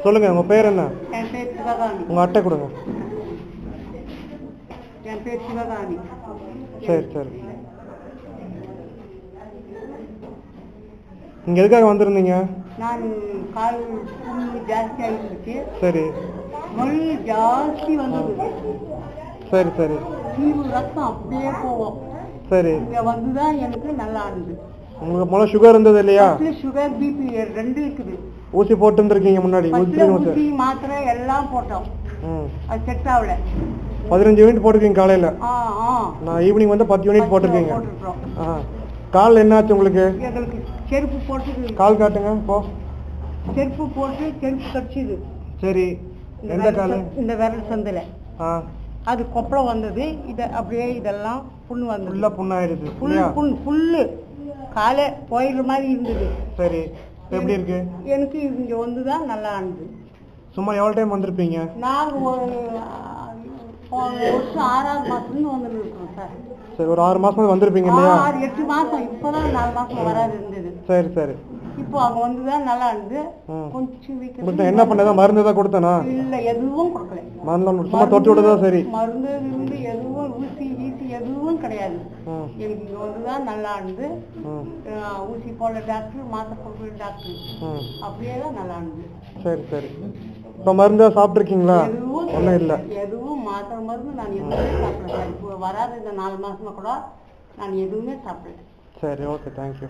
சொல்லுங்கள் உங்கள் பேர் என்ன? என் பேர் சிவகாமி. உங்கள் அட்டை கொடுங்க. என் பேர் சிவகாமி. சரி சரி. நீங்கள் எதுக்காக வந்திருந்தீங்க? நான் கால் புண்ணு ஜாஸ்தி ஆகிடுச்சு. சரி. மொழி ஜாஸ்தி வந்தது. சரி சரி. தீவு ரத்தம் அப்படியே போகும். சரி. இங்கே வந்து தான் எனக்கு நல்லா இருந்தது. உங்களுக்கு முதல்ல சுகர் இருந்தது இல்லையா? சுகர் பிபி ரெண்டு இருக்குது. ஊசி போட்டு இருந்திருக்கீங்க முன்னாடி? ஊசி மாத்திரை எல்லாம் போட்டோம். அது செட் ஆகல. 15 யூனிட் போட்டிருக்கீங்க காலையில். நான் ஈவினிங் வந்து 10 யூனிட் போட்டிருக்கீங்க. கால் என்ன ஆச்சு உங்களுக்கு? எங்களுக்கு செருப்பு போட்டு கால் காட்டுங்க. இப்போ செருப்பு போட்டு செருப்பு கடிச்சிது. சரி. எந்த கால்? இந்த விரல் சந்தில். அது கொப்பளம் வந்தது. இதை அப்படியே இதெல்லாம் புண்ணு வந்தது. ஃபுல்லாக புண்ணாயிடுது. ஃபுல்லு காலை போயிடுற மாதிரி இருந்தது. சரி. எப்படி இருக்கு? எனக்கு இங்கே வந்து தான் நல்லா இருந்தது. சும்மா எவ்வளோ டைம் வந்திருப்பீங்க? நாங்கள் ஒரு வருஷம் 6ஆவது மாதத்துலேருந்து வந்துட்டு இருக்கோம் சார். சரி. ஒரு 6 மாதம் வந்திருப்பீங்க இல்லையா? 6-8 மாதம். இப்போ தான் 4 மாதம் வராது இருந்தது. சரி சரி. இப்போ அங்கே வந்து தான் நல்லா இருந்தது. கொஞ்சம் வீக்கு. என்ன பண்ணதா? மருந்து தான் கொடுத்தனா? இல்லை, எதுவும் கொடுக்கல. மருந்து சும்மா தொட்டு விட்டதா? சரி. மருந்து இருந்து எதுவும் ஊசி வீசி எதுவும் கிடையாது. எனக்கு இங்கே வந்து தான் நல்லா இருந்தது. ஊசி போட டாக்டர், மாத்திரை போடுற டாக்டர், அப்படியே தான் நல்லா இருந்தது. சரி சரி. இப்போ மருந்து சாப்பிட்ருக்கீங்களா? ஒன்றும் இல்லை. எதுவும் மாத்திரை மருந்து நான் எதுவுமே சாப்பிடல சார். இப்போ வராது இந்த 4 மாசமா கூட நான் எதுவுமே சாப்பிடல. சரி. ஓகே. தேங்க்யூ.